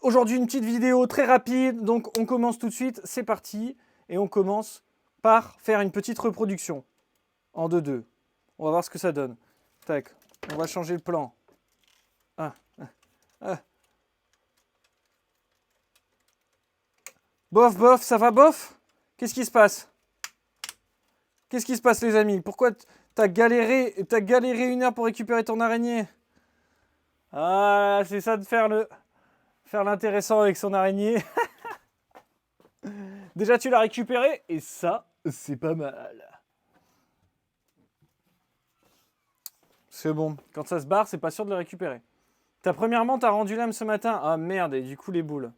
Aujourd'hui, une petite vidéo très rapide, donc on commence tout de suite, c'est parti. Et on commence par faire une petite reproduction en 2-2. On va voir ce que ça donne. Tac, on va changer le plan. Bof, bof, ça va bof? Qu'est-ce qui se passe? Qu'est-ce qui se passe les amis? Pourquoi t'as galéré 1 heure pour récupérer ton araignée? Ah, c'est ça de faire l'intéressant avec son araignée. Déjà tu l'as récupéré et ça, c'est pas mal. C'est bon, quand ça se barre, c'est pas sûr de le récupérer. Premièrement, t'as rendu l'âme ce matin. Ah merde, et du coup les boules.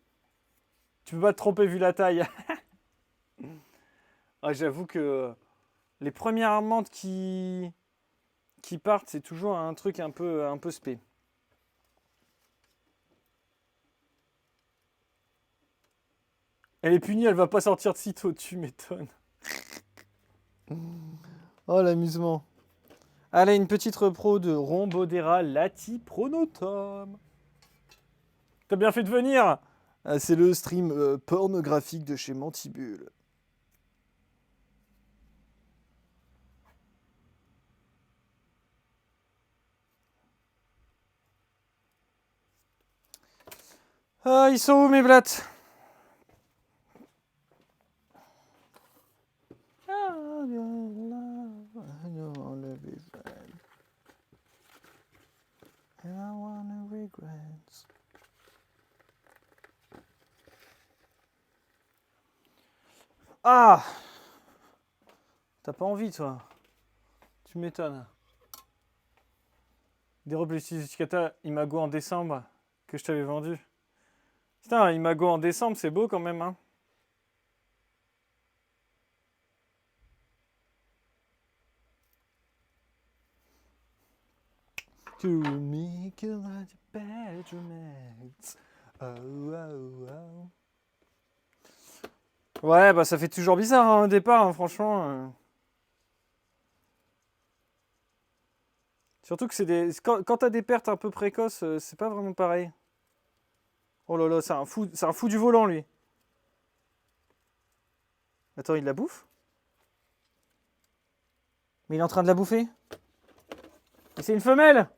Tu peux pas te tromper vu la taille. Ah, j'avoue que les premières menthes qui partent, c'est toujours un truc un peu spé. Elle est punie, elle va pas sortir de sitôt, tu m'étonnes. Oh l'amusement. Allez, une petite repro de Rhombodera latipronotum. T'as bien fait de venir. Ah, c'est le stream pornographique de chez Mantibule. Ah, ils sont où mes blattes? Ah! T'as pas envie, toi? Tu m'étonnes. Des Replicata Imago en décembre que je t'avais vendu. Putain, Imago en décembre, c'est beau quand même, hein? To make you like a better mate. Oh, oh, oh. Ouais, bah ça fait toujours bizarre hein, au départ, hein, franchement. Surtout que c'est des. Quand t'as des pertes un peu précoces, c'est pas vraiment pareil. Oh là là, c'est un fou du volant lui. Attends, il la bouffe? Mais il est en train de la bouffer? Mais c'est une femelle!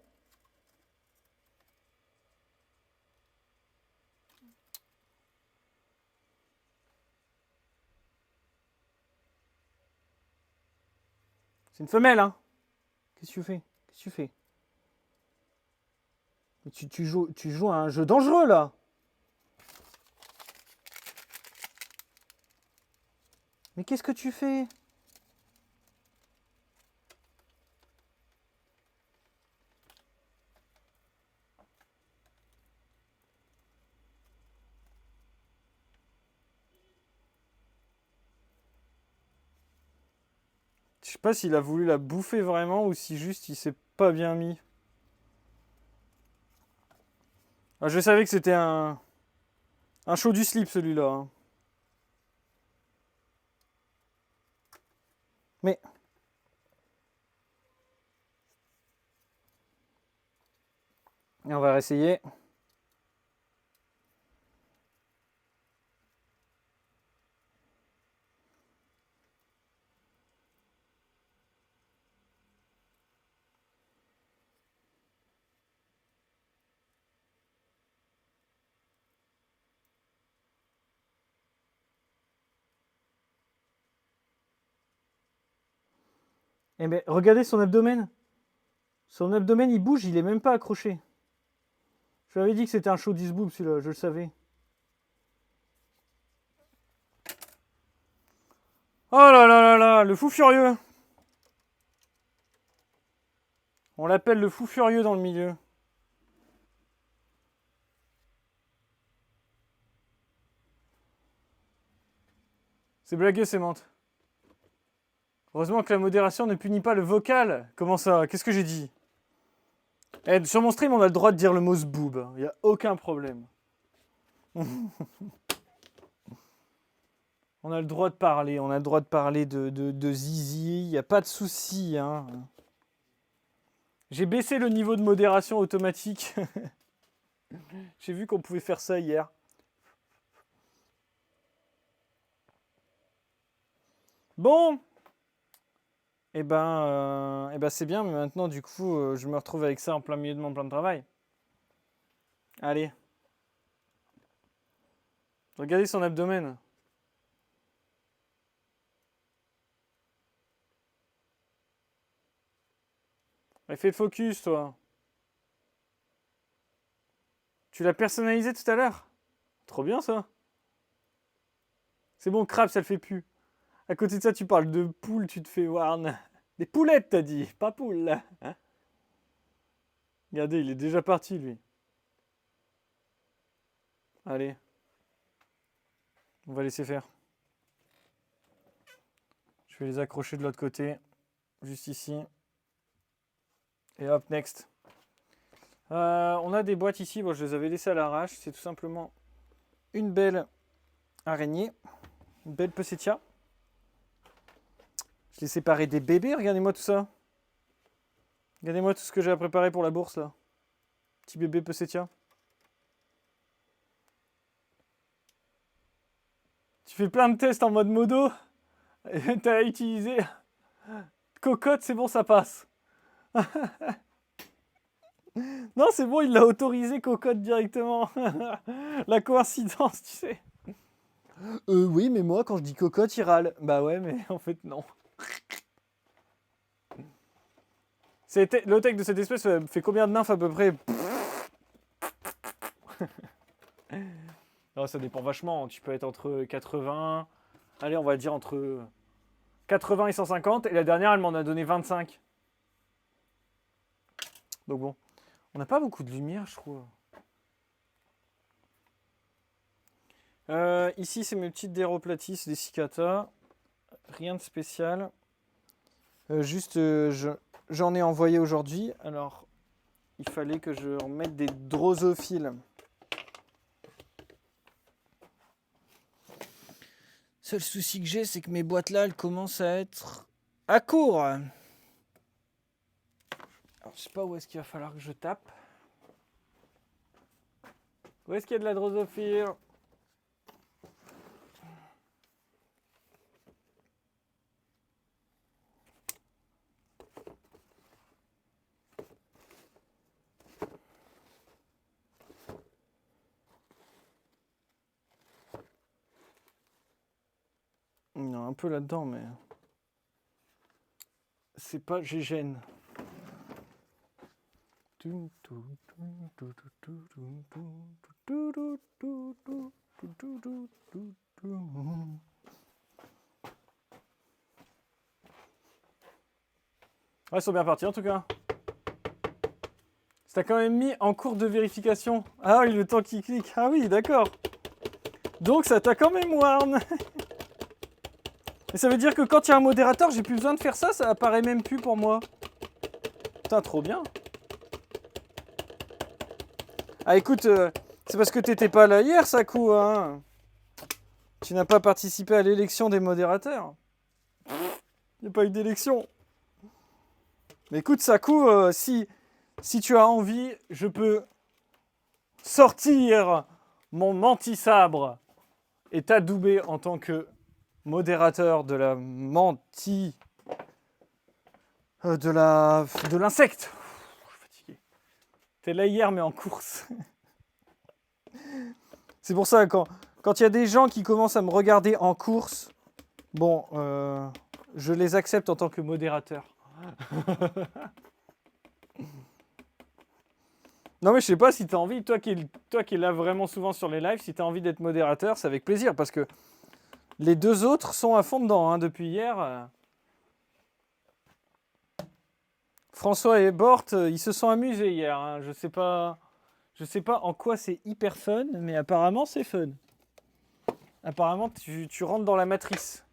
C'est une femelle, hein? Qu'est-ce que tu fais? Qu'est-ce que tu fais? Mais tu joues à un jeu dangereux là! Mais qu'est-ce que tu fais? Je sais pas s'il a voulu la bouffer vraiment ou si juste il s'est pas bien mis. Ah, je savais que c'était un show du slip celui-là. Hein. Mais. Et on va réessayer. Eh ben, regardez son abdomen. Son abdomen, il bouge, il est même pas accroché. Je lui avais dit que c'était un show boob celui-là, je le savais. Oh là là là là, le fou furieux. On l'appelle le fou furieux dans le milieu. C'est blagueux, c'est menthe. Heureusement que la modération ne punit pas le vocal. Comment ça? Qu'est-ce que j'ai dit? Sur mon stream, on a le droit de dire le mot zboob. Il n'y a aucun problème. On a le droit de parler. On a le droit de parler de zizi. Il n'y a pas de souci. Hein. J'ai baissé le niveau de modération automatique. J'ai vu qu'on pouvait faire ça hier. Bon, c'est bien, mais maintenant, du coup, je me retrouve avec ça en plein milieu de mon plan de travail. Allez. Regardez son abdomen. Elle fait le focus, toi. Tu l'as personnalisé tout à l'heure? Trop bien, ça. C'est bon, crabe, ça le fait plus. À côté de ça, tu parles de poules, tu te fais warn. Des poulettes, t'as dit, pas poules. Hein? Regardez, il est déjà parti, lui. Allez. On va laisser faire. Je vais les accrocher de l'autre côté. Juste ici. Et hop, next. On a des boîtes ici. Bon, je les avais laissées à l'arrache. C'est tout simplement une belle araignée. Une belle Poectia. Je l'ai séparé des bébés. Regardez-moi tout ça. Regardez-moi tout ce que j'ai à préparer pour la bourse, là. Petit bébé Poectia. Tu fais plein de tests en mode modo. Et t'as utilisé cocotte, c'est bon, ça passe. Non, c'est bon, il l'a autorisé cocotte directement. La coïncidence, tu sais. Oui, mais moi, quand je dis cocotte, il râle. Bah ouais, mais en fait, non. Le tech de cette espèce fait combien de nymphes à peu près? Non, ça dépend vachement. Tu peux être entre 80. Allez, on va dire entre 80 et 150. Et la dernière, elle m'en a donné 25. Donc bon. On n'a pas beaucoup de lumière, je trouve. Ici, c'est mes petites Deroplatis, des cicata. Rien de spécial. Juste, j'en ai envoyé aujourd'hui. Alors, il fallait que je remette des drosophiles. Seul souci que j'ai, c'est que mes boîtes là, elles commencent à être à court. Alors, je sais pas où est-ce qu'il va falloir que je tape. Où est-ce qu'il y a de la drosophile? Non, un peu là-dedans, mais c'est pas GGN. Ouais, ils sont bien partis en tout cas. Ça t'a quand même mis en cours de vérification. Ah oui, le temps qui clique. Ah oui, d'accord. Donc ça t'a quand même warn. Et ça veut dire que quand il y a un modérateur, j'ai plus besoin de faire ça, ça apparaît même plus pour moi. Putain, trop bien. Ah écoute, c'est parce que t'étais pas là hier, Sakou, hein. Tu n'as pas participé à l'élection des modérateurs. Il n'y a pas eu d'élection. Mais écoute, Sakou, si tu as envie, je peux sortir mon manti-sabre et t'adouber en tant que modérateur de la de l'insecte. Je suis fatigué. T'es là hier, mais en course. C'est pour ça, quand il y a des gens qui commencent à me regarder en course, bon, je les accepte en tant que modérateur. Non mais je sais pas si tu as envie, toi qui es là vraiment souvent sur les lives, si tu as envie d'être modérateur, c'est avec plaisir, parce que les deux autres sont à fond dedans, hein, depuis hier. François et Bort, ils se sont amusés hier. Hein. Je sais pas en quoi c'est hyper fun, mais apparemment c'est fun. Apparemment tu rentres dans la matrice.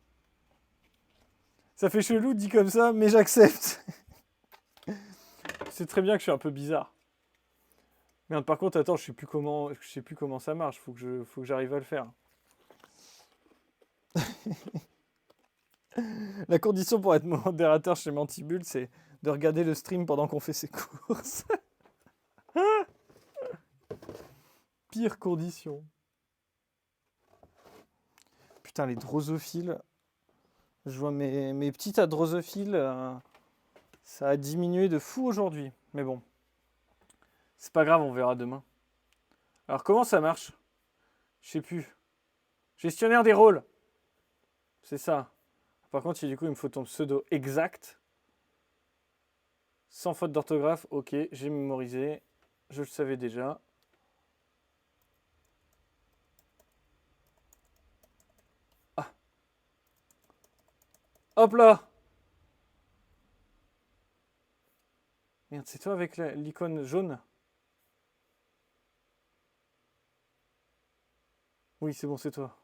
Ça fait chelou dit comme ça, mais j'accepte. C'est très bien que je suis un peu bizarre. Merde, par contre, attends, je sais plus comment ça marche. Faut que j'arrive à le faire. La condition pour être modérateur chez Mantibule, c'est de regarder le stream pendant qu'on fait ses courses. Pire condition. Putain, les drosophiles. Je vois mes petites à drosophiles, ça a diminué de fou aujourd'hui. Mais bon, c'est pas grave, on verra demain. Alors comment ça marche? Je sais plus. Gestionnaire des rôles. C'est ça. Par contre, du coup, il me faut ton pseudo exact. Sans faute d'orthographe. Ok, j'ai mémorisé. Je le savais déjà. Ah. Hop là. Merde, c'est toi avec l'icône jaune? Oui, c'est bon, c'est toi.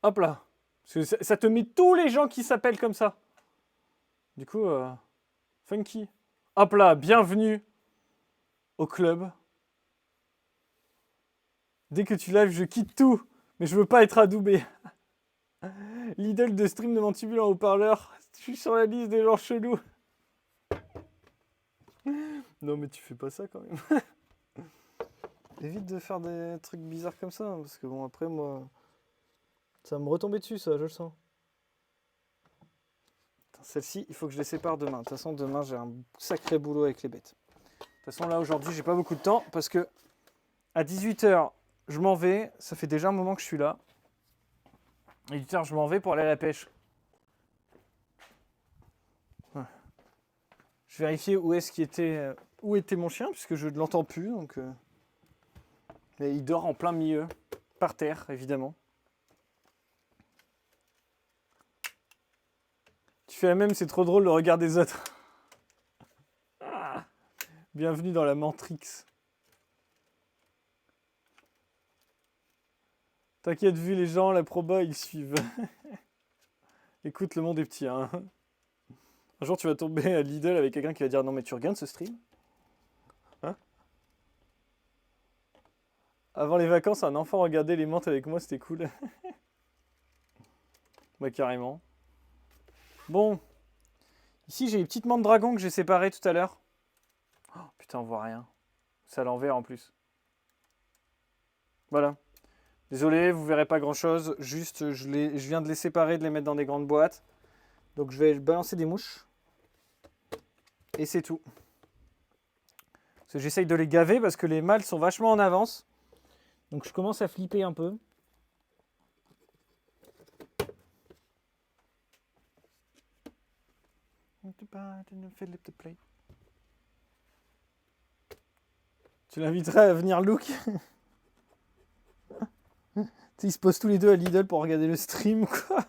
Hop là. Parce que ça te met tous les gens qui s'appellent comme ça. Du coup, funky. Hop là, bienvenue au club. Dès que tu live, je quitte tout. Mais je veux pas être adoubé. L'idole de stream de Mantibules en haut-parleur. Je suis sur la liste des gens chelous. Non, mais tu fais pas ça quand même. Évite de faire des trucs bizarres comme ça. Parce que bon, après, moi, ça va me retomber dessus, ça, je le sens. Celle-ci, il faut que je les sépare demain. De toute façon, demain, j'ai un sacré boulot avec les bêtes. De toute façon, là, aujourd'hui, j'ai pas beaucoup de temps. Parce que à 18h, je m'en vais. Ça fait déjà un moment que je suis là. À 18h, je m'en vais pour aller à la pêche. Ouais. Je vérifiais où était mon chien, puisque je ne l'entends plus. Donc, et il dort en plein milieu, par terre, évidemment. Tu fais la même, c'est trop drôle le regard des autres. Ah, bienvenue dans la Matrix. T'inquiète, vu les gens, la proba, ils suivent. Écoute, le monde est petit, hein. Un jour, tu vas tomber à Lidl avec quelqu'un qui va dire non, mais tu regardes ce stream? Hein? Avant les vacances, un enfant regardait les menthes avec moi, c'était cool. Bah, carrément. Bon. Ici, j'ai les petites menthes dragon que j'ai séparées tout à l'heure. Oh, putain, on voit rien. C'est à l'envers en plus. Voilà. Désolé, vous verrez pas grand chose. Juste, je viens de les séparer, de les mettre dans des grandes boîtes. Donc, je vais balancer des mouches. Et c'est tout. Parce que j'essaye de les gaver parce que les mâles sont vachement en avance. Donc, je commence à flipper un peu. Tu l'inviterais à venir look. Ils se posent tous les deux à Lidl pour regarder le stream, quoi.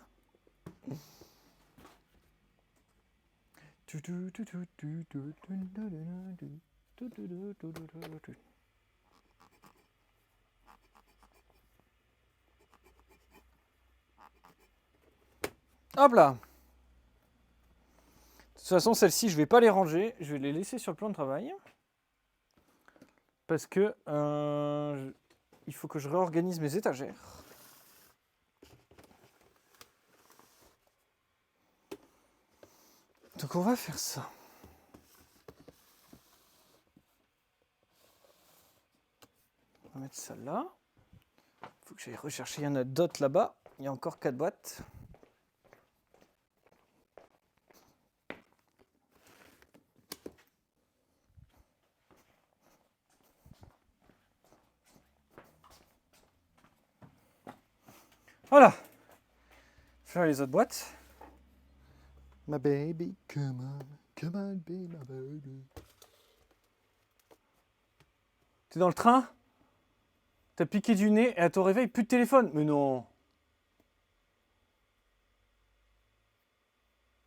Hop là. De toute façon, celles-ci, je vais pas les ranger. Je vais les laisser sur le plan de travail. Parce que il faut que je réorganise mes étagères. Donc on va faire ça. On va mettre ça là. Il faut que j'aille rechercher. Il y en a d'autres là-bas. Il y a encore 4 boîtes. Voilà. Faire les autres boîtes. My baby, come on, be my baby. T'es dans le train? T'as piqué du nez et à ton réveil, plus de téléphone. Mais non.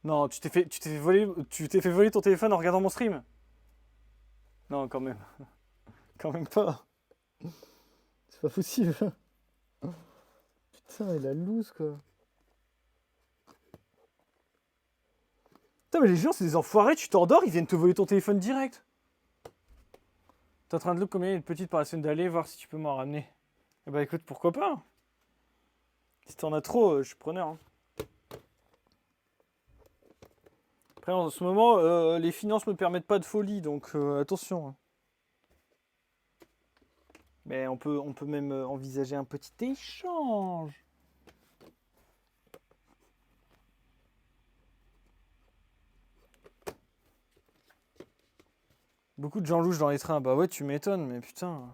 Non, tu t'es fait voler ton téléphone en regardant mon stream. Non, quand même. Quand même pas. C'est pas possible. Putain, il a loose, quoi. Putain, mais les gens, c'est des enfoirés. Tu t'endors, ils viennent te voler ton téléphone direct. T'es en train de look combien il y a de petites par la semaine d'aller, voir si tu peux m'en ramener. Eh bah écoute, pourquoi pas. Si t'en as trop, je suis preneur. Hein. Après, en ce moment, les finances me permettent pas de folie, donc attention. Hein. Mais on peut même envisager un petit échange. Beaucoup de gens louches dans les trains. Bah ouais, tu m'étonnes, mais putain.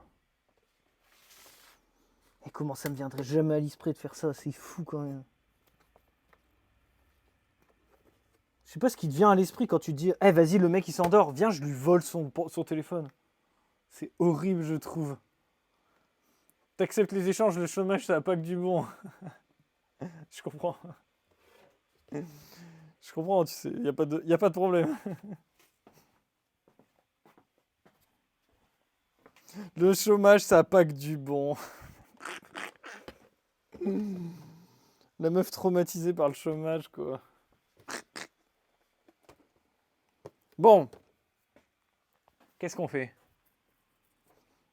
Et comment ça me viendrait jamais à l'esprit de faire ça? C'est fou quand même. Je sais pas ce qui te vient à l'esprit quand tu te dis eh vas-y, le mec il s'endort, viens, je lui vole son téléphone. C'est horrible, je trouve. T'acceptes les échanges, le chômage, ça n'a pas que du bon. Je comprends. Je comprends, tu sais, y a pas de problème. Le chômage, ça n'a pas que du bon. La meuf traumatisée par le chômage, quoi. Bon. Qu'est-ce qu'on fait?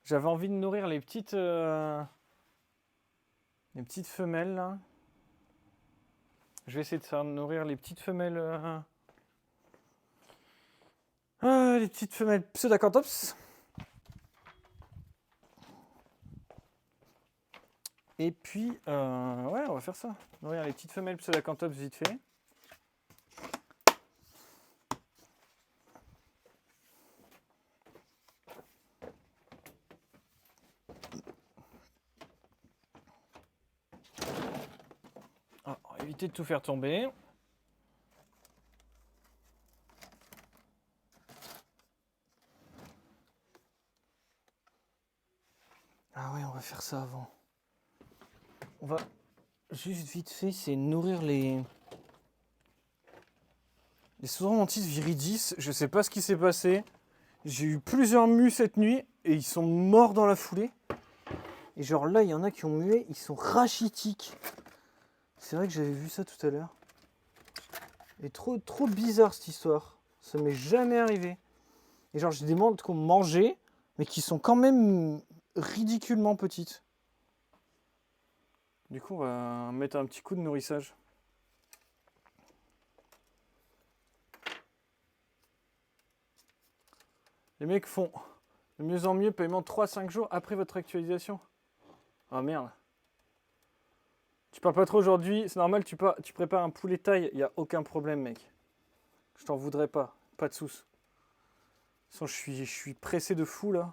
J'avais envie de nourrir les petites femelles, là. Je vais essayer de faire nourrir les petites femelles... les petites femelles Pseudacanthops. Et puis, ouais, on va faire ça. Nourrir les petites femelles Pseudacanthops vite fait. Ah, on va éviter de tout faire tomber. Ah ouais, on va faire ça avant. On va juste vite fait, c'est nourrir les Sauromantis viridis. Je sais pas ce qui s'est passé. J'ai eu plusieurs mues cette nuit et ils sont morts dans la foulée. Et genre là, il y en a qui ont mué, ils sont rachitiques. C'est vrai que j'avais vu ça tout à l'heure. Et trop bizarre cette histoire. Ça m'est jamais arrivé. Et genre j'ai des menthes qu'on mangeait, mais qui sont quand même ridiculement petites. Du coup, on va mettre un petit coup de nourrissage. Les mecs font de mieux en mieux, paiement 3-5 jours après votre actualisation. Ah merde. Tu parles pas trop aujourd'hui, c'est normal, tu prépares un poulet taille, y a aucun problème, mec. Je t'en voudrais pas, pas de soucis. De toute façon, je suis pressé de fou là.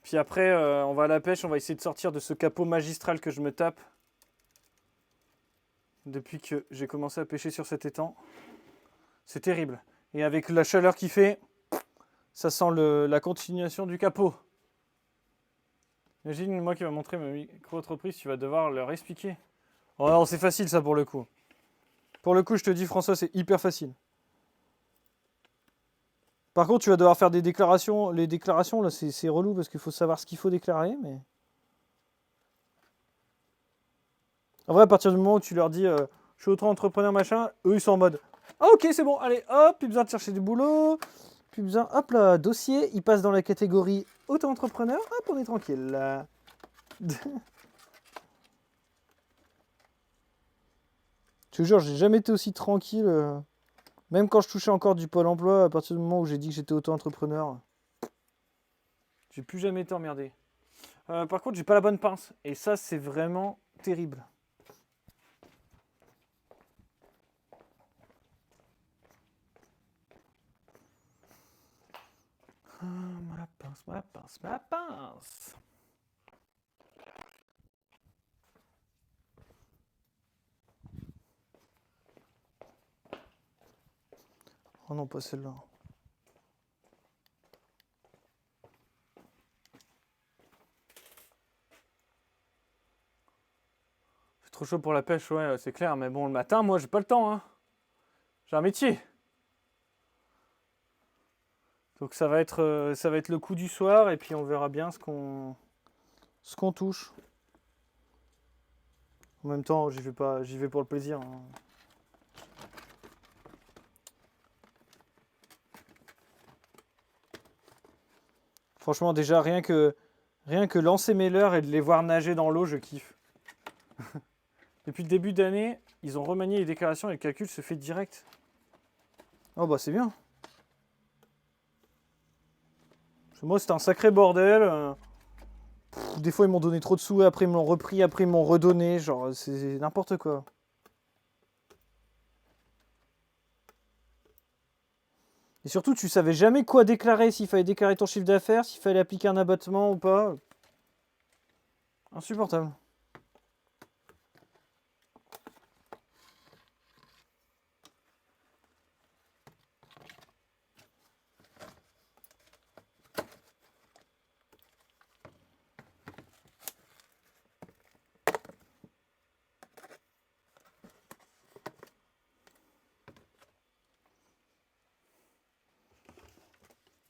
Puis après, on va à la pêche, on va essayer de sortir de ce capot magistral que je me tape. Depuis que j'ai commencé à pêcher sur cet étang. C'est terrible. Et avec la chaleur qu'il fait, ça sent la continuation du capot. Imagine, moi qui va montrer ma micro-entreprise, tu vas devoir leur expliquer. Oh non, c'est facile ça pour le coup. Pour le coup, je te dis, François, c'est hyper facile. Par contre, tu vas devoir faire des déclarations. Les déclarations, là, c'est relou parce qu'il faut savoir ce qu'il faut déclarer. Mais en vrai, à partir du moment où tu leur dis je suis auto-entrepreneur, machin, eux, ils sont en mode ah, ok, c'est bon, allez, hop, plus besoin de chercher du boulot. Plus besoin, hop là, dossier, il passe dans la catégorie auto-entrepreneur. Hop, on est tranquille là. Je te jure, j'ai jamais été aussi tranquille. Même quand je touchais encore du Pôle emploi, à partir du moment où j'ai dit que j'étais auto-entrepreneur, j'ai plus jamais été emmerdé. Par contre, j'ai pas la bonne pince. Et ça, c'est vraiment terrible. Ma pince. Oh non, pas celle-là. C'est trop chaud pour la pêche, ouais, c'est clair. Mais bon, le matin, moi, j'ai pas le temps. Hein. J'ai un métier. Donc ça va être le coup du soir et puis on verra bien ce qu'on touche. En même temps, j'y vais pour le plaisir. Hein. Franchement, déjà, rien que lancer mes leurres et de les voir nager dans l'eau, je kiffe. Depuis le début d'année, ils ont remanié les déclarations et le calcul se fait direct. Oh bah c'est bien. Moi, c'était un sacré bordel. Des fois, ils m'ont donné trop de sous, après ils me l'ont repris, après ils m'ont redonné. Genre, c'est n'importe quoi. Et surtout, tu savais jamais quoi déclarer, s'il fallait déclarer ton chiffre d'affaires, s'il fallait appliquer un abattement ou pas. Insupportable.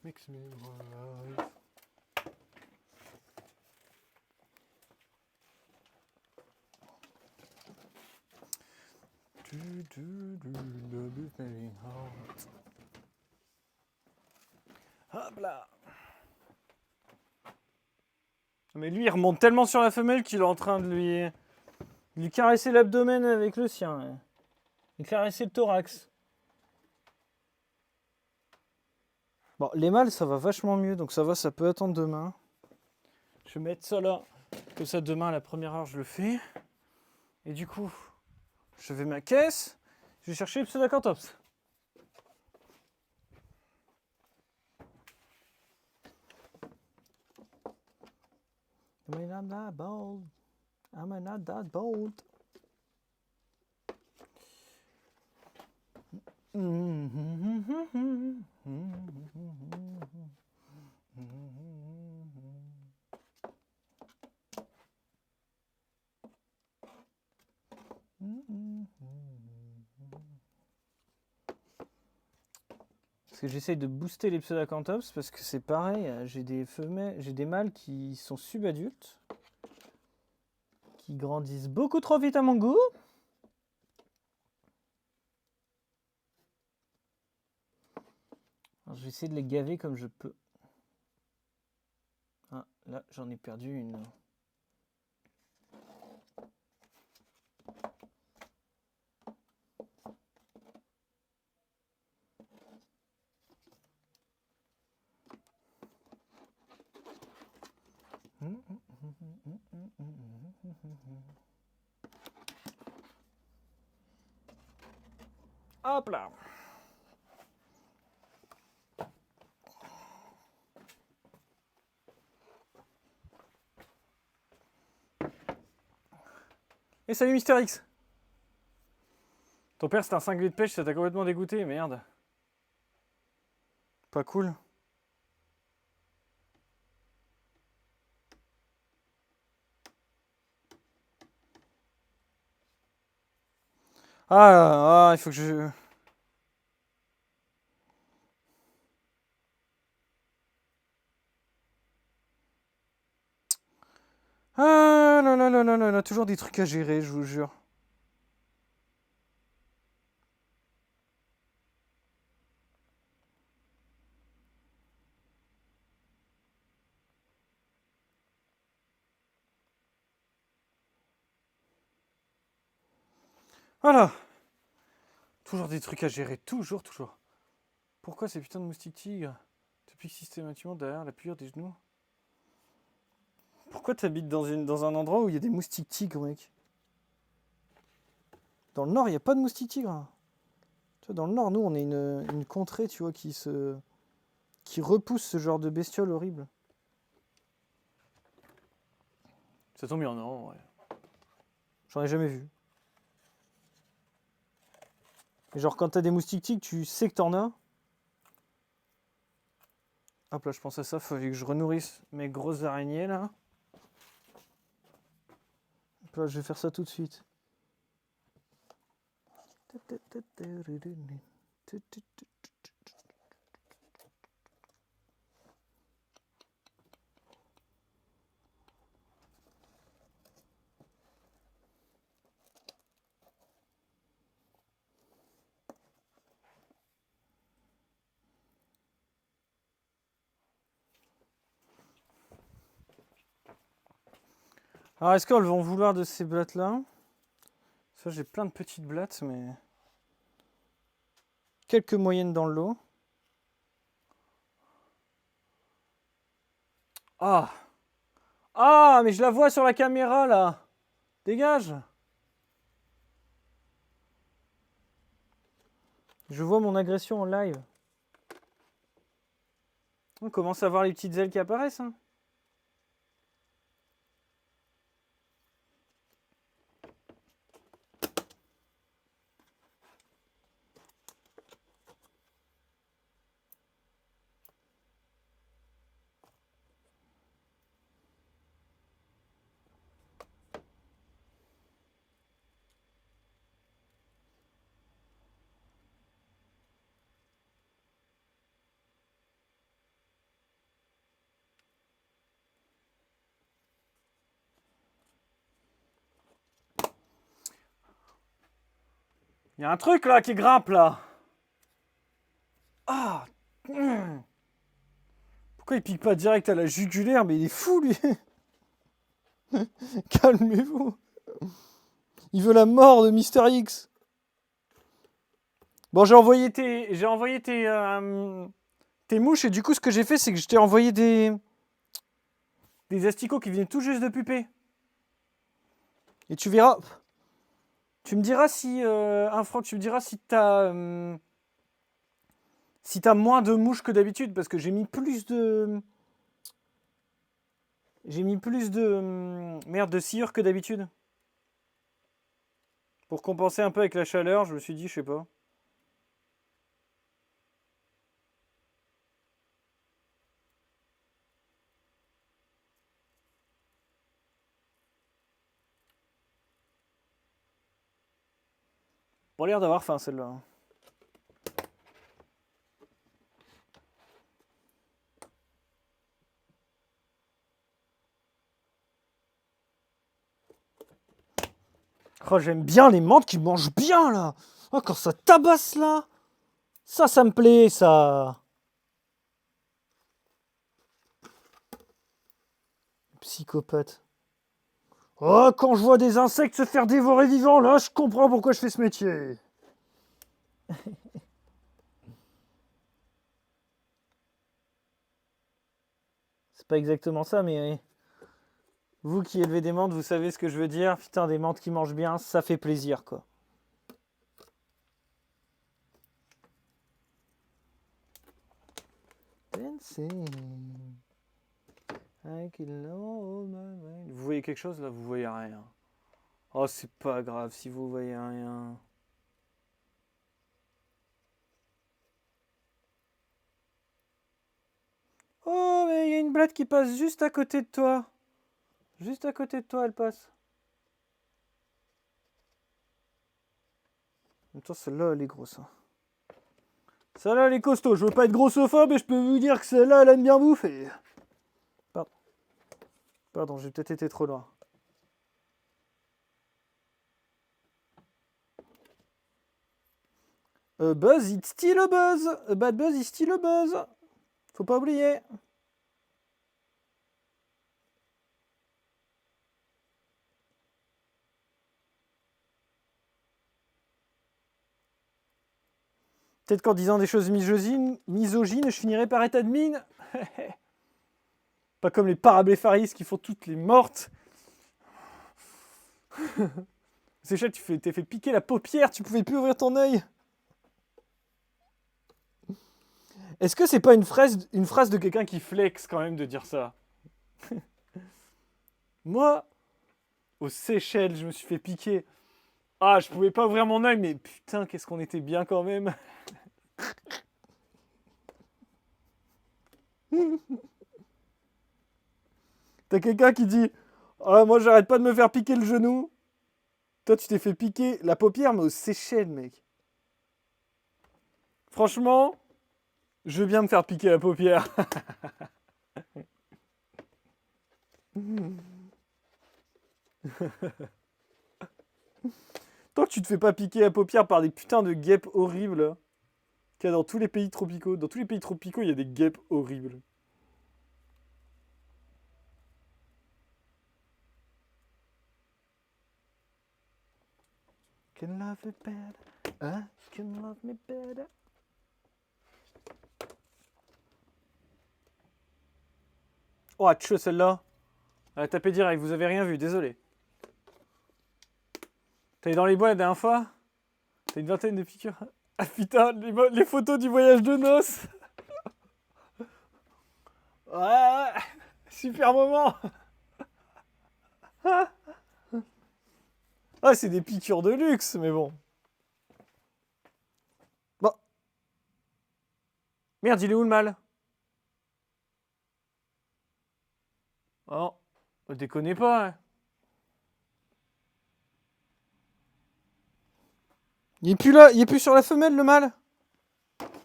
Makes me alive. Hop là. Mais lui, il remonte tellement sur la femelle qu'il est en train de lui caresser l'abdomen avec le sien. Ouais. Il caresser le thorax. Bon, les mâles, ça va vachement mieux, donc ça va, ça peut attendre demain. Je vais mettre ça là, comme ça demain à la première heure je le fais. Et du coup, je vais ma caisse, je vais chercher le Pseudacantops. I'm not that bold. I'm not that bold. Parce que j'essaye de booster les Pseudacantops parce que c'est pareil, j'ai des femelles, j'ai des mâles qui sont subadultes, qui grandissent beaucoup trop vite à mon goût. Alors, je vais essayer de les gaver comme je peux. Ah, là j'en ai perdu une. Hop là. Et salut Mister X. Ton père c'est un cinglé de pêche, ça t'a complètement dégoûté, merde. Pas cool. Ah, il faut que je... Ah là là là là là là, toujours des trucs à gérer, je vous jure. Voilà. Toujours des trucs à gérer, toujours. Pourquoi ces putains de moustiques tigres te piquent systématiquement derrière la pliure des genoux? Pourquoi t'habites dans un endroit où il y a des moustiques tigres, mec? Dans le nord, il n'y a pas de moustiques tigres. Tu vois, dans le nord, nous, on est une contrée, tu vois, qui repousse ce genre de bestioles horribles. Ça tombe bien, non, ouais. J'en ai jamais vu. Et genre, quand t'as des moustiques tigres, tu sais que t'en as. Hop là, je pense à ça, il fallait que je renourrisse mes grosses araignées, là. Hop là, je vais faire ça tout de suite. Alors, est-ce qu'elles vont vouloir de ces blattes-là? Ça, j'ai plein de petites blattes, mais... Quelques moyennes dans le lot. Ah! Ah, mais je la vois sur la caméra, là! Dégage! Je vois mon agression en live. On commence à voir les petites ailes qui apparaissent. Hein. Il y a un truc là qui grimpe là. Ah. Pourquoi il pique pas direct à la jugulaire? Mais il est fou lui. Calmez-vous. Il veut la mort de Mister X. Bon, j'ai envoyé tes mouches et du coup, ce que j'ai fait, c'est que je t'ai envoyé des asticots qui venaient tout juste de puper. Et tu verras. Tu me diras si Franck, tu me diras si t'as moins de mouches que d'habitude parce que j'ai mis plus de merde de sciure que d'habitude. Pour compenser un peu avec la chaleur, je me suis dit, je sais pas. Pas l'air d'avoir faim celle-là. Oh, j'aime bien les menthes qui mangent bien là. Oh, quand ça tabasse là. Ça me plaît ça. Psychopathe. Oh, quand je vois des insectes se faire dévorer vivants, là, je comprends pourquoi je fais ce métier. C'est pas exactement ça, mais vous qui élevez des menthes, vous savez ce que je veux dire. Putain, des menthes qui mangent bien, ça fait plaisir, quoi. Vous voyez quelque chose là? Vous voyez rien. Oh, c'est pas grave si vous voyez rien. Oh, mais il y a une blatte qui passe juste à côté de toi. Juste à côté de toi, elle passe. En même temps, celle-là, elle est grosse. Hein. Celle-là, elle est costaud. Je veux pas être grossophobe, mais je peux vous dire que celle-là, elle aime bien bouffer. Pardon, j'ai peut-être été trop loin. Buzz, it's still a buzz. A bad buzz, it's still a buzz. Faut pas oublier. Peut-être qu'en disant des choses misogynes, je finirai par être admin. Pas comme les parablepharistes qui font toutes les mortes. C'est chouette, tu t'es fait piquer la paupière, tu pouvais plus ouvrir ton œil. Est-ce que c'est pas une phrase de quelqu'un qui flex quand même de dire ça? Moi, aux Seychelles, je me suis fait piquer. Ah, je pouvais pas ouvrir mon œil, mais putain, qu'est-ce qu'on était bien quand même. T'as quelqu'un qui dit ah, moi j'arrête pas de me faire piquer le genou. Toi tu t'es fait piquer la paupière, mais aux Seychelles, mec. Franchement, je veux bien me faire piquer la paupière. Tant que tu te fais pas piquer la paupière par des putains de guêpes horribles qu'il y a dans tous les pays tropicaux. Dans tous les pays tropicaux, il y a des guêpes horribles. Can love me better. Can love me better. Oh, tchou, celle-là. Elle a tapé direct, vous avez rien vu, désolé. T'es dans les bois la dernière fois? T'as une vingtaine de piqûres. Ah putain, les photos du voyage de noces. Ouais, super moment. Ah, c'est des piqûres de luxe, mais bon. Bon. Merde, il est où le mâle? Oh, déconnez pas. Hein. Il est plus là, il est plus sur la femelle, le mâle.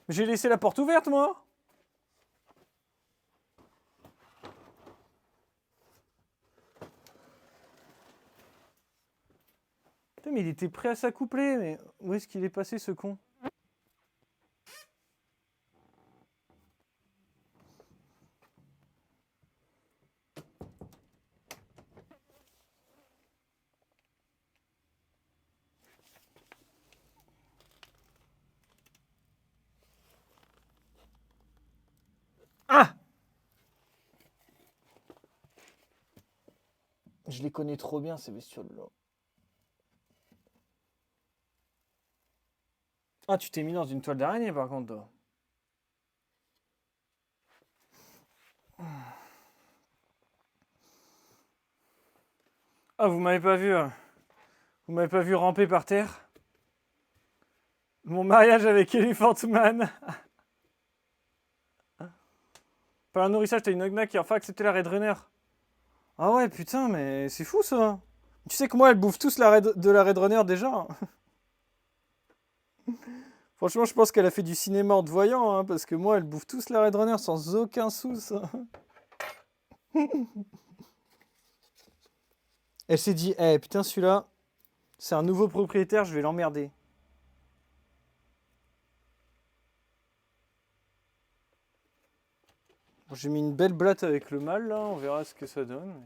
J'ai laissé la porte ouverte, moi. Putain, mais il était prêt à s'accoupler, mais où est-ce qu'il est passé, ce con? Ah! Je les connais trop bien, ces bestioles-là. Ah, tu t'es mis dans une toile d'araignée, par contre, toi. Ah, vous m'avez pas vu. Vous m'avez pas vu ramper par terre. Mon mariage avec Elephant Man. Par un nourrissage, t'as une Ogna qui a enfin accepté la Red Runner. Ah ouais, putain, mais c'est fou, ça. Tu sais que moi, elle bouffe tous de la Red Runner, déjà. Franchement, je pense qu'elle a fait du cinéma en te voyant, hein, parce que moi, elle bouffe tous la Red Runner sans aucun souci. Elle s'est dit, eh putain, celui-là, c'est un nouveau propriétaire, je vais l'emmerder. Bon, j'ai mis une belle blatte avec le mâle, là, on verra ce que ça donne.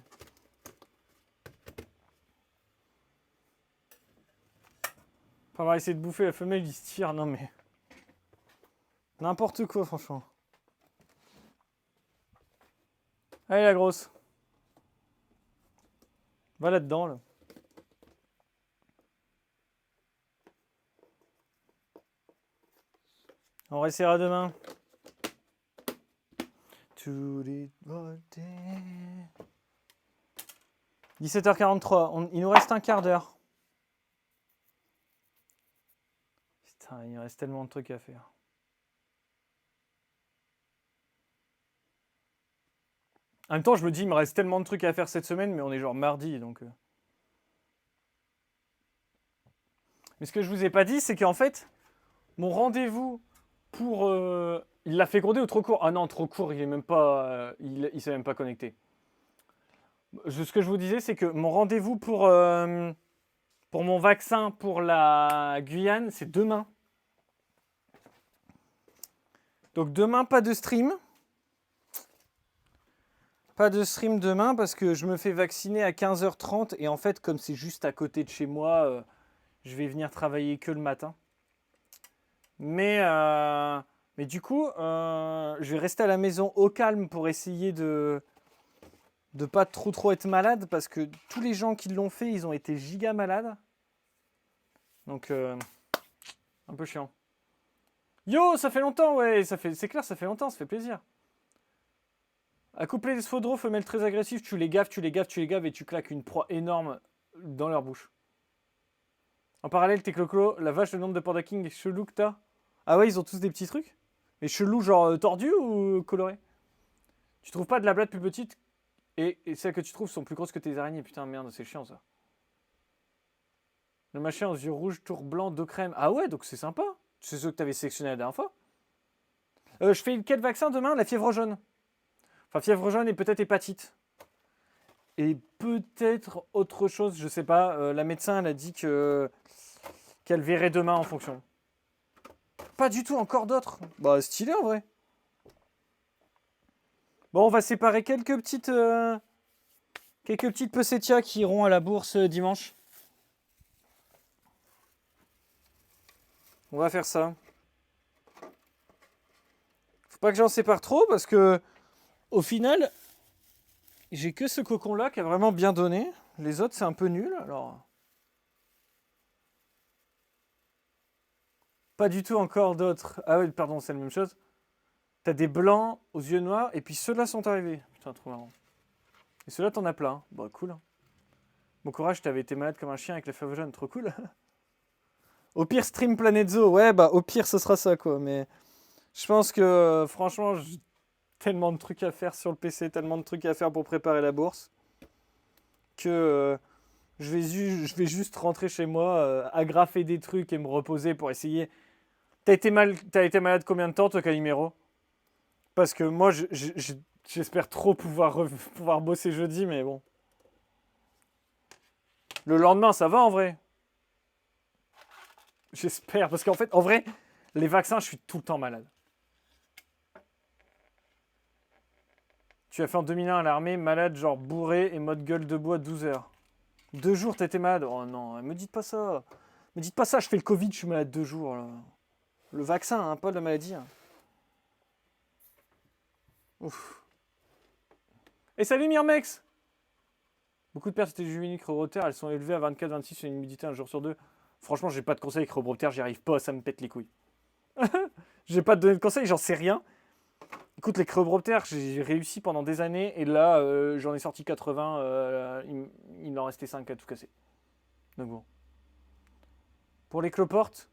Enfin, on va essayer de bouffer la femelle, il se tire, non mais... N'importe quoi, franchement. Allez, la grosse. Va là-dedans, là. On restera demain. 17h43, il nous reste un quart d'heure. Putain, il reste tellement de trucs à faire. En même temps, je me dis, il me reste tellement de trucs à faire cette semaine, mais on est genre mardi, donc... Mais ce que je vous ai pas dit, c'est qu'en fait, mon rendez-vous pour... il l'a fait gronder ou trop court? Ah non, trop court, il est même pas... il s'est même pas connecté. Ce que je vous disais, c'est que mon rendez-vous pour mon vaccin pour la Guyane, c'est demain. Donc demain, pas de stream. Pas de stream demain parce que je me fais vacciner à 15h30 et en fait, comme c'est juste à côté de chez moi, je vais venir travailler que le matin. Mais du coup, je vais rester à la maison au calme pour essayer de pas trop être malade parce que tous les gens qui l'ont fait, ils ont été giga malades. Donc, un peu chiant. Yo, ça fait longtemps, ouais, c'est clair, ça fait longtemps, ça fait plaisir. Accoupler des sfaudreaux, femelles très agressives, tu les gaves et tu claques une proie énorme dans leur bouche. En parallèle, tes cloclos, la vache, le nombre de panda king chelou que t'as. Ah ouais, ils ont tous des petits trucs? Mais chelou, genre tordu ou coloré? Tu trouves pas de la blatte plus petite et celles que tu trouves sont plus grosses que tes araignées. Putain, merde, c'est chiant ça. Le machin aux yeux rouges, tour blanc, dos crème. Ah ouais, donc c'est sympa. C'est ceux que t'avais sélectionné la dernière fois. Je fais quel vaccin demain? La fièvre jaune. Enfin, fièvre jaune et peut-être hépatite. Et peut-être autre chose, je sais pas. La médecin, elle a dit qu'elle verrait demain en fonction. Pas du tout, encore d'autres. Bah, stylé en vrai. Bon, on va séparer quelques petites pessettias qui iront à la bourse dimanche. On va faire ça. Faut pas que j'en sépare trop parce que au final, j'ai que ce cocon-là qui a vraiment bien donné. Les autres, c'est un peu nul. Alors, pas du tout encore d'autres. Ah oui, pardon, c'est la même chose. T'as des blancs aux yeux noirs, et puis ceux-là sont arrivés. Putain, trop marrant. Et ceux-là, t'en as plein. Bon, cool. Hein. Bon courage, t'avais été malade comme un chien avec la fève jaune, trop cool. Au pire, stream Planet Zoo. Ouais, bah, au pire, ce sera ça, quoi. Mais je pense que, franchement, j'ai tellement de trucs à faire sur le PC, tellement de trucs à faire pour préparer la bourse, que je vais juste rentrer chez moi, agrafer des trucs et me reposer pour essayer. T'as été malade combien de temps, toi, Calimero? Parce que moi, j'espère trop pouvoir bosser jeudi, mais bon. Le lendemain, ça va en vrai. J'espère. Parce qu'en fait, en vrai, les vaccins, je suis tout le temps malade. Tu as fait en 2001 à l'armée, malade, genre bourré et mode gueule debout à 12 heures. 2 jours, t'étais malade? Oh non, me dites pas ça. Me dites pas ça, je fais le Covid, je suis malade 2 jours. Là. Le vaccin, hein, pas la maladie. Hein. Ouf. Et salut Myrmex! Beaucoup de pertes juvéniles Chrobroptères, elles sont élevées à 24-26 sur une humidité un jour sur deux. Franchement, j'ai pas de conseils Chrobroptères, j'y arrive pas, ça me pète les couilles. J'ai pas donné de conseils, j'en sais rien. Écoute, les Chrobroptères, j'ai réussi pendant des années, et là, j'en ai sorti 80, il en restait 5 à tout casser. Donc bon. Pour les cloportes,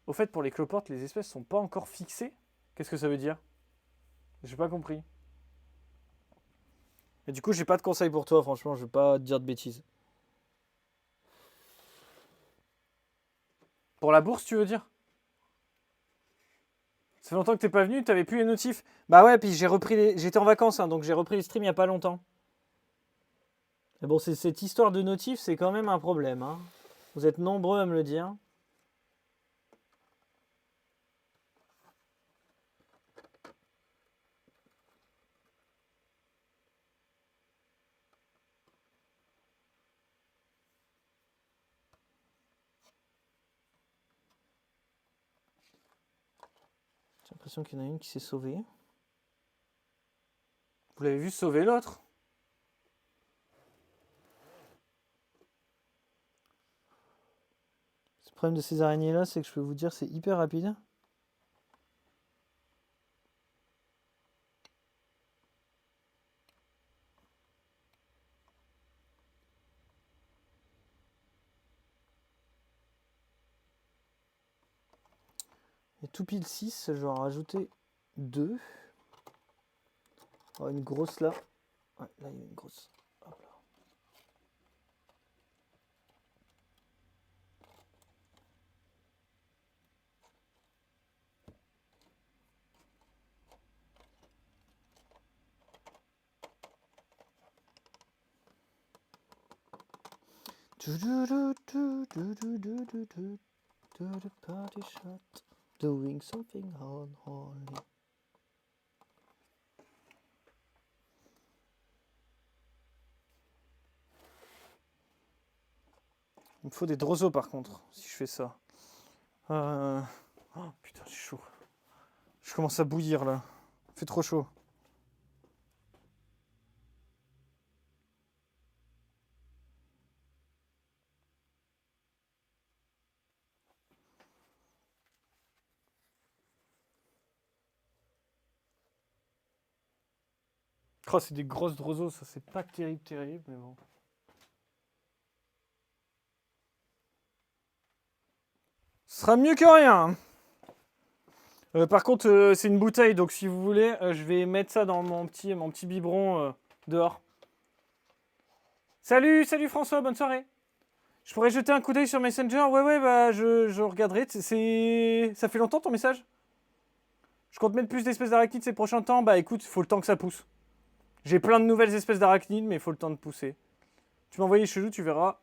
au fait, pour les cloportes, les espèces sont pas encore fixées. Qu'est-ce que ça veut dire? J'ai pas compris. Et du coup, j'ai pas de conseils pour toi, franchement, je vais pas te dire de bêtises. Pour la bourse, tu veux dire? Ça fait longtemps que t'es pas venu, t'avais plus les notifs. Bah ouais, puis j'étais en vacances, hein, donc j'ai repris les streams il y a pas longtemps. Mais bon, cette histoire de notifs, c'est quand même un problème. Hein. Vous êtes nombreux à me le dire. J'ai l'impression qu'il y en a une qui s'est sauvée. Vous l'avez vu sauver l'autre? Le problème de ces araignées-là, c'est que je peux vous dire, c'est hyper rapide. Et tout pile 6, je vais en rajouter 2. Oh, une grosse là. Ouais, là, il y a une grosse. Hop là. To the party shot, doing something unholy. Il me faut des droseaux par contre, si je fais ça. Oh putain, j'ai chaud. Je commence à bouillir là. Il fait trop chaud. Oh, c'est des grosses droseaux, ça c'est pas terrible, mais bon. Ce sera mieux que rien. Par contre, c'est une bouteille, donc si vous voulez, je vais mettre ça dans mon petit biberon dehors. Salut François, bonne soirée. Je pourrais jeter un coup d'œil sur Messenger? Ouais, bah je regarderai. Ça fait longtemps ton message? Je compte mettre plus d'espèces d'arachnides ces prochains temps. Bah écoute, il faut le temps que ça pousse. J'ai plein de nouvelles espèces d'arachnides, mais il faut le temps de pousser. Tu m'as envoyé chelou, tu verras.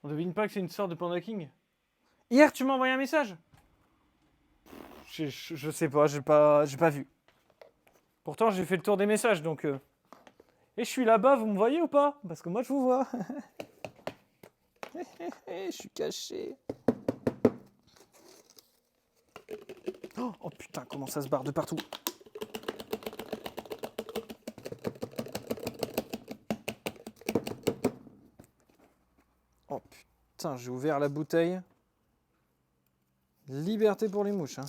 On devine pas que c'est une sorte de Panda King? Hier, tu m'as envoyé un message? Je sais pas, j'ai pas vu. Pourtant, j'ai fait le tour des messages, donc... Et je suis là-bas, vous me voyez ou pas? Parce que moi, je vous vois. Je suis caché. Oh putain, comment ça se barre de partout. Oh putain, j'ai ouvert la bouteille. Liberté pour les mouches. Hein.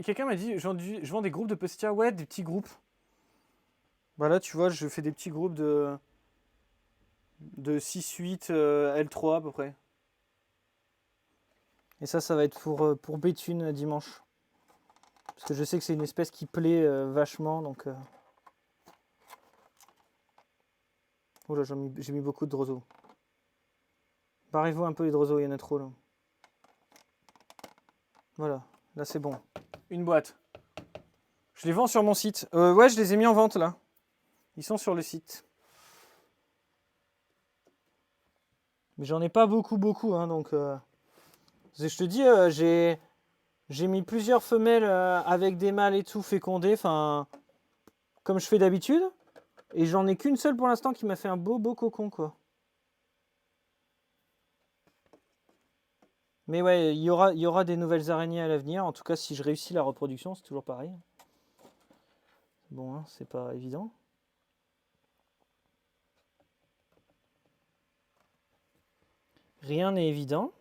Quelqu'un m'a dit, je vends des groupes de Pestia. Ouais, des petits groupes. Bah là, tu vois, je fais des petits groupes de 6-8 L3 à peu près. Et ça va être pour Béthune dimanche. Parce que je sais que c'est une espèce qui plaît vachement, donc... Oh là, j'ai mis beaucoup de droseaux. Barrez-vous un peu les droseaux, il y en a trop là. Voilà, là c'est bon. Une boîte. Je les vends sur mon site. Ouais, je les ai mis en vente là. Ils sont sur le site. Mais j'en ai pas beaucoup, hein, donc... Je te dis, j'ai mis plusieurs femelles avec des mâles et tout fécondés, enfin... Comme je fais d'habitude. Et j'en ai qu'une seule pour l'instant qui m'a fait un beau cocon, quoi. Mais ouais, il y aura des nouvelles araignées à l'avenir. En tout cas, si je réussis la reproduction, c'est toujours pareil. Bon, hein, c'est pas évident. Rien n'est évident.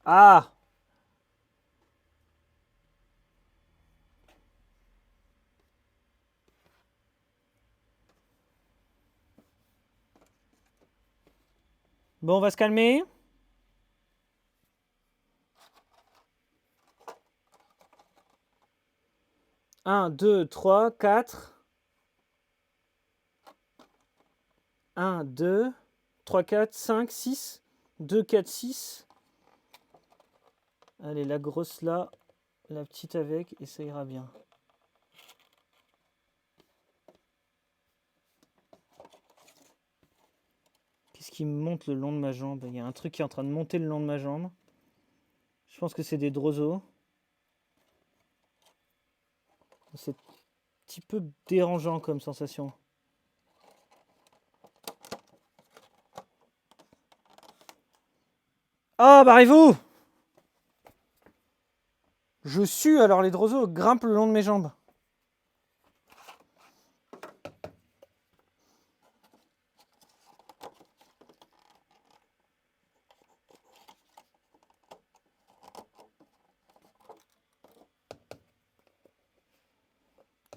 Ah! Bon, on va se calmer. Un, 2, 3, 4. 1, 2, 3, 4, 5, 6. 2, 4, 6. Allez, la grosse là, la petite avec, et ça ira bien. Qu'est-ce qui me monte le long de ma jambe? Il y a un truc qui est en train de monter le long de ma jambe. Je pense que c'est des droseaux. C'est un petit peu dérangeant comme sensation. Ah, barrez-vous! Je sue, alors les droseaux grimpent le long de mes jambes.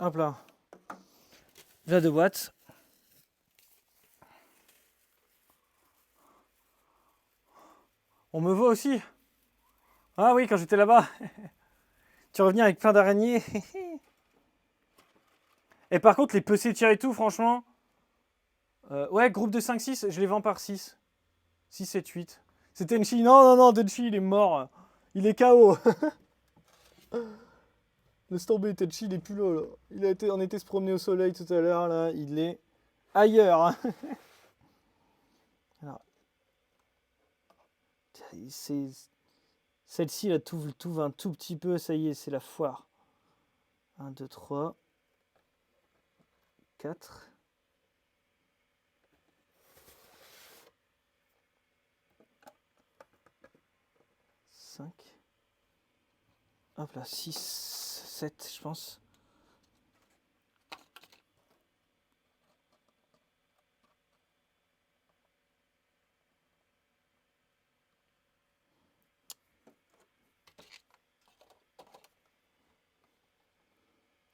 Hop là. Déjà 2 boîtes. On me voit aussi. Ah oui, quand j'étais là-bas. Tu reviens avec plein d'araignées. Et par contre, les pecetières et tout, franchement. Ouais, groupe de 5-6, je les vends par 6. 6, 7, 8. C'est Tenchi. Non, Tenchi, il est mort. Il est KO. Laisse tomber, Tenchi, il est plus là. On était se promener au soleil tout à l'heure, là. Il est ailleurs. Alors, celle-ci, là, tout va un tout petit peu. Ça y est, c'est la foire. 1, 2, 3. 4. 5. Hop là, 6, 7, je pense.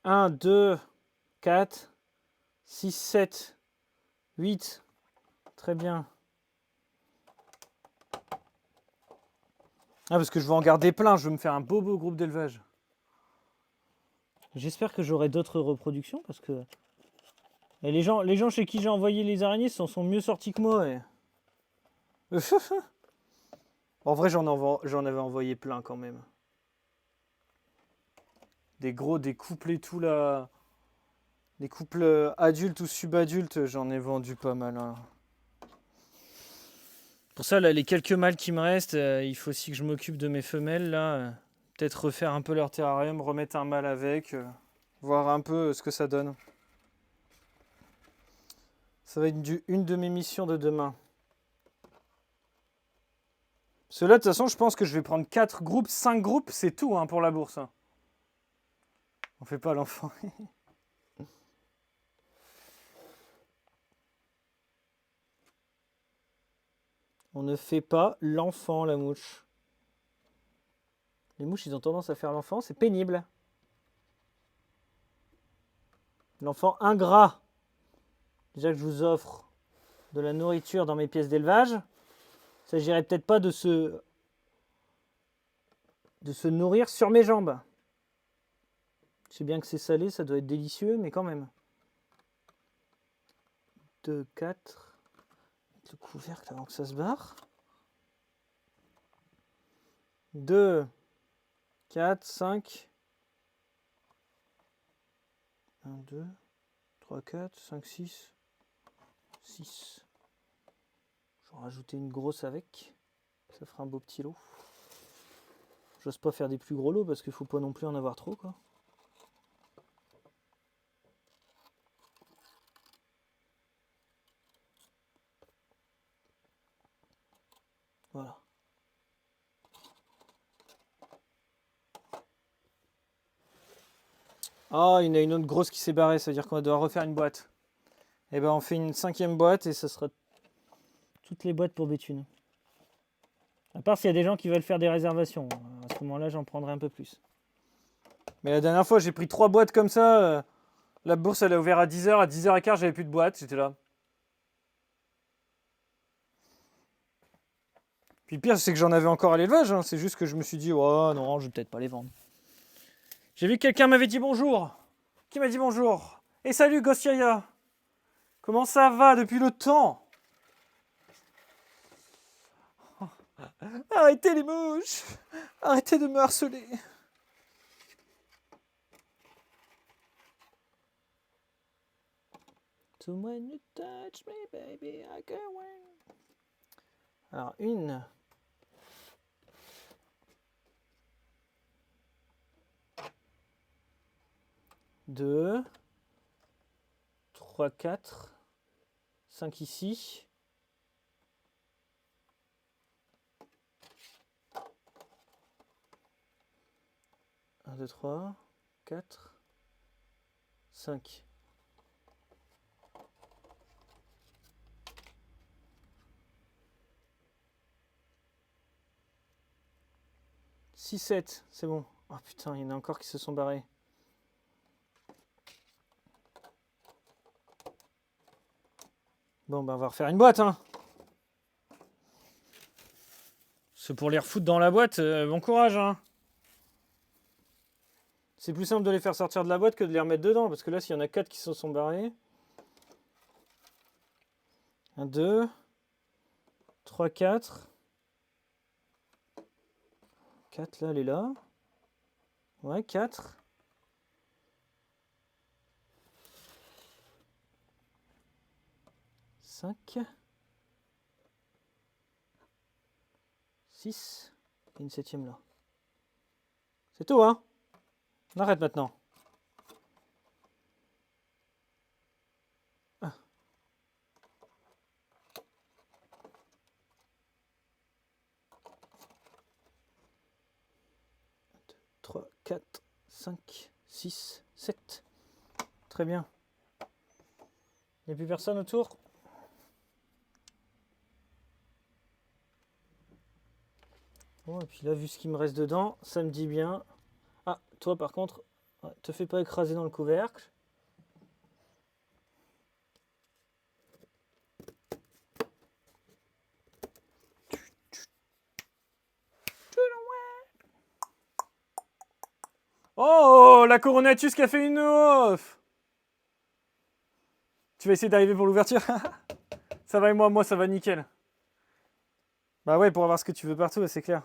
Un, 2, 4, 6, 7, 8. Très bien. Ah, parce que je veux en garder plein, je veux me faire un beau groupe d'élevage. J'espère que j'aurai d'autres reproductions parce que et les gens chez qui j'ai envoyé les araignées sont mieux sortis que moi. Et... En vrai, j'en avais envoyé plein quand même. Des couples et tout là. Des couples adultes ou subadultes, j'en ai vendu pas mal. Hein. Pour ça, là, les quelques mâles qui me restent, il faut aussi que je m'occupe de mes femelles là. Peut-être refaire un peu leur terrarium, remettre un mâle avec, voir un peu ce que ça donne. Ça va être une de mes missions de demain. Parce que là, de toute façon, je pense que je vais prendre 4 groupes, 5 groupes, c'est tout hein, pour la bourse. Hein. On fait pas l'enfant. On ne fait pas l'enfant, la mouche. Les mouches, ils ont tendance à faire l'enfant, c'est pénible. L'enfant ingrat. Déjà que je vous offre de la nourriture dans mes pièces d'élevage, il ne s'agirait peut-être pas de se nourrir sur mes jambes. Je sais bien que c'est salé, ça doit être délicieux, mais quand même. 2, 4. Mettre le couvercle avant que ça se barre. 2, 4, 5. 1, 2, 3, 4, 5, 6. 6. Je vais rajouter une grosse avec. Ça fera un beau petit lot. J'ose pas faire des plus gros lots parce qu'il faut pas non plus en avoir trop, quoi. Voilà. Ah, il y en a une autre grosse qui s'est barrée, ça veut dire qu'on va devoir refaire une boîte. Et ben on fait une 5e boîte et ça sera toutes les boîtes pour Béthune. À part s'il y a des gens qui veulent faire des réservations. À ce moment-là, j'en prendrai un peu plus. Mais la dernière fois, j'ai pris 3 boîtes comme ça. La bourse, elle a ouvert à 10h. À 10h15, j'avais plus de boîtes. J'étais là. Puis le pire, c'est que j'en avais encore à l'élevage. Hein. C'est juste que je me suis dit, oh non, je vais peut-être pas les vendre. J'ai vu que quelqu'un m'avait dit bonjour. Qui m'a dit bonjour? Et salut, Gostiaya. Comment ça va depuis le temps? Arrêtez les mouches. Arrêtez de me harceler. So when you touch me, baby, I go away. Alors, 1. 2. 3, 4. 5 ici. 1, 2, 3, 4, 5. « 6, 7, c'est bon. Oh putain, il y en a encore qui se sont barrés. Bon, ben on va refaire une boîte, hein. C'est pour les refoutre dans la boîte, bon courage, hein. C'est plus simple de les faire sortir de la boîte que de les remettre dedans, parce que là, s'il y en a 4 qui se sont barrés. 1, 2, 3, 4. 4, là, elle est là. Ouais, 4. 5. 6. Et une 7e là. C'est tout, hein? On arrête maintenant. 1. 2, 3, 4, 5, 6, 7. Très bien. Il n'y a plus personne autour? Bon, et puis là, vu ce qui me reste dedans, ça me dit bien. Ah, toi par contre, te fais pas écraser dans le couvercle. Oh, la Coronatus qui a fait une off. Tu vas essayer d'arriver pour l'ouverture? Ça va et moi, ça va nickel. Bah ouais, pour avoir ce que tu veux partout, c'est clair.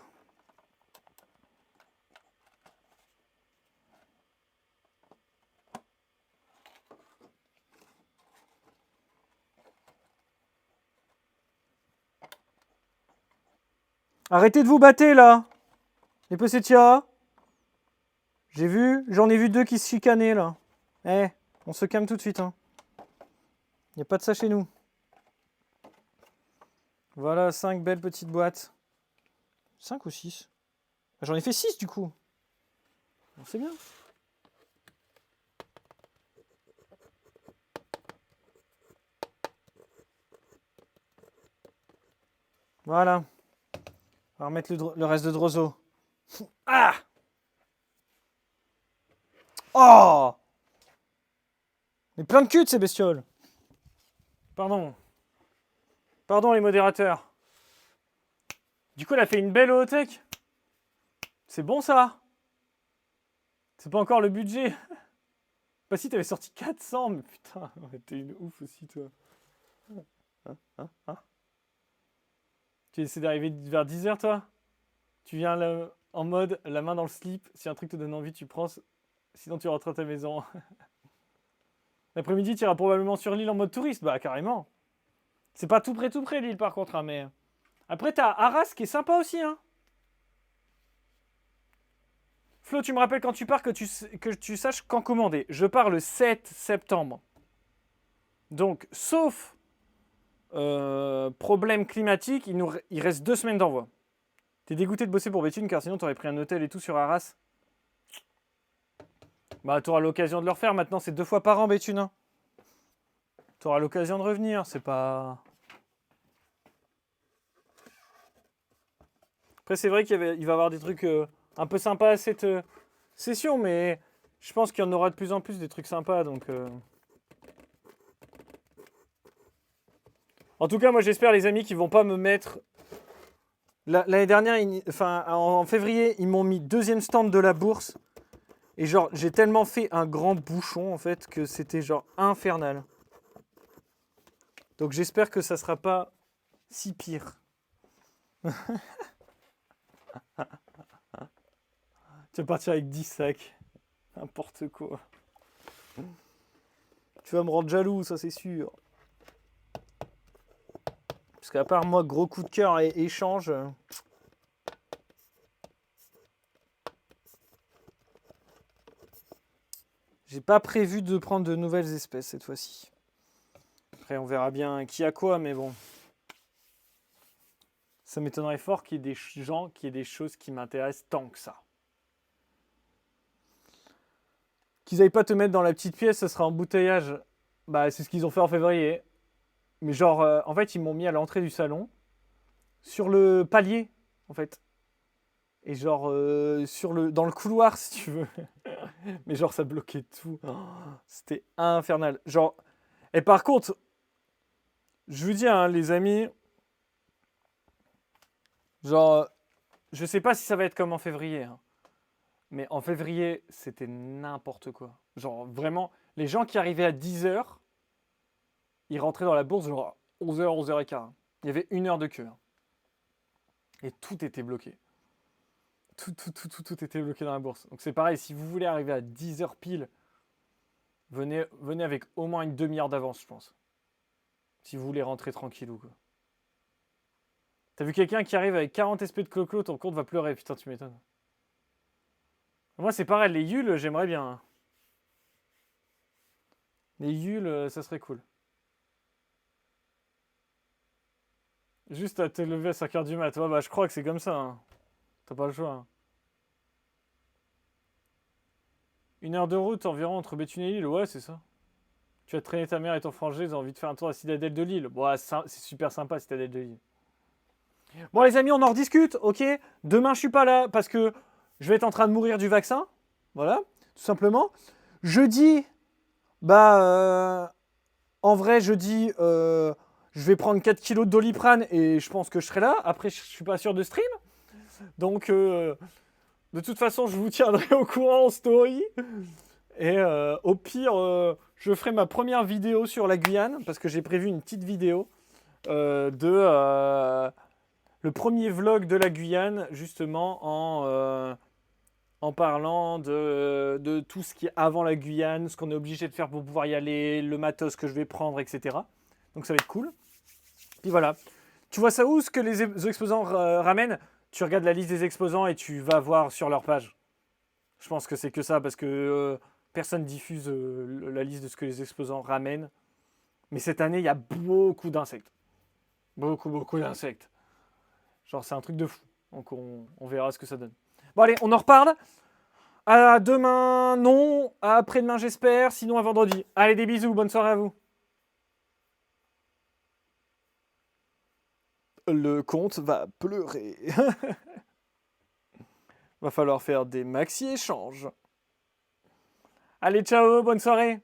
Arrêtez de vous battre là, les Possetia. J'en ai vu 2 qui se chicanaient là. Eh, on se calme tout de suite. Hein. Il n'y a pas de ça chez nous. Voilà, 5 belles petites boîtes. 5 ou 6? J'en ai fait 6 du coup. Bon, c'est bien. Voilà. On va remettre le reste de Drozo. Ah! Oh! Mais plein de cul de ces bestioles. Pardon. Pardon les modérateurs. Du coup, elle a fait une belle holothèque. C'est bon ça. C'est pas encore le budget. Bah si, t'avais sorti 400, mais putain, t'es une ouf aussi toi. Tu essaies d'arriver vers 10h toi? Tu viens là, en mode la main dans le slip. Si un truc te donne envie, tu prends. Sinon, tu rentres à ta maison. L'après-midi, tu iras probablement sur l'île en mode touriste. Bah, carrément. C'est pas tout près l'île par contre, hein, mais. Après, t'as Arras qui est sympa aussi, hein. Flo, tu me rappelles quand tu pars que tu saches quand commander. Je pars le 7 septembre. Donc, sauf problème climatique, il reste 2 semaines d'envoi. T'es dégoûté de bosser pour Béthune car sinon t'aurais pris un hôtel et tout sur Arras. Bah, t'auras l'occasion de le refaire. Maintenant, c'est 2 fois par an, Béthune. Hein. T'auras l'occasion de revenir. C'est pas. Après, c'est vrai qu'il va y avoir des trucs un peu sympas à cette session, mais je pense qu'il y en aura de plus en plus des trucs sympas. Donc, en tout cas, moi, j'espère, les amis, qu'ils vont pas me mettre. L'année dernière, en février, ils m'ont mis 2e stand de la bourse. Et genre, j'ai tellement fait un grand bouchon, en fait, que c'était genre infernal. Donc j'espère que ça sera pas si pire. Tu vas partir avec 10 sacs. N'importe quoi. Tu vas me rendre jaloux, ça c'est sûr. Parce qu'à part moi, gros coup de cœur et échange... J'ai pas prévu de prendre de nouvelles espèces cette fois-ci. Après, on verra bien qui a quoi, mais bon. Ça m'étonnerait fort qu'il y ait des gens, qu'il y ait des choses qui m'intéressent tant que ça. Qu'ils n'aillent pas te mettre dans la petite pièce, ça sera embouteillage. Bah, c'est ce qu'ils ont fait en février. Mais genre, en fait, ils m'ont mis à l'entrée du salon, sur le palier, en fait. Et genre, dans le couloir, si tu veux. Mais genre, ça bloquait tout. Oh, c'était infernal. Genre, et par contre, je vous dis, hein, les amis, genre, je sais pas si ça va être comme en février, hein, mais en février, c'était n'importe quoi. Genre, vraiment, les gens qui arrivaient à 10h, ils rentraient dans la bourse, genre, 11h, 11h15. Il y avait 1 heure de queue. Hein. Et tout était bloqué. Tout était bloqué dans la bourse. Donc c'est pareil, si vous voulez arriver à 10h pile, venez avec au moins une demi-heure d'avance, je pense. Si vous voulez rentrer tranquillou, quoi. T'as vu quelqu'un qui arrive avec 40 SP de clo-clo, ton compte va pleurer, putain, tu m'étonnes. Moi, c'est pareil, les Yules, j'aimerais bien. Hein. Les Yules, ça serait cool. Juste à te lever à 5h du mat. Ouais, bah, je crois que c'est comme ça. Hein. T'as pas le choix. Hein. 1 heure de route environ entre Béthune et Lille, ouais, c'est ça. Tu vas traîner ta mère et ton frangin, ils ont envie de faire un tour à Citadelle de Lille. Bon, c'est super sympa, Citadelle de Lille. Bon, les amis, on en rediscute, ok? Demain, je suis pas là parce que je vais être en train de mourir du vaccin. Voilà, tout simplement. Jeudi, bah, en vrai, jeudi, je vais prendre 4 kilos de Doliprane et je pense que je serai là. Après, je suis pas sûr de stream. Donc, de toute façon, je vous tiendrai au courant en story. Et au pire, je ferai ma première vidéo sur la Guyane parce que j'ai prévu une petite vidéo le premier vlog de la Guyane, justement, en parlant de tout ce qui est avant la Guyane, ce qu'on est obligé de faire pour pouvoir y aller, le matos que je vais prendre, etc. Donc ça va être cool. Puis voilà. Tu vois ça où, ce que les exposants ramènent? Tu regardes la liste des exposants et tu vas voir sur leur page. Je pense que c'est que ça, parce que personne diffuse la liste de ce que les exposants ramènent. Mais cette année, il y a beaucoup d'insectes. Beaucoup d'insectes. Genre, c'est un truc de fou. Donc, on verra ce que ça donne. Bon, allez, on en reparle. À demain, non. À après-demain, j'espère. Sinon, à vendredi. Allez, des bisous. Bonne soirée à vous. Le compte va pleurer. Va falloir faire des maxi-échanges. Allez, ciao, bonne soirée.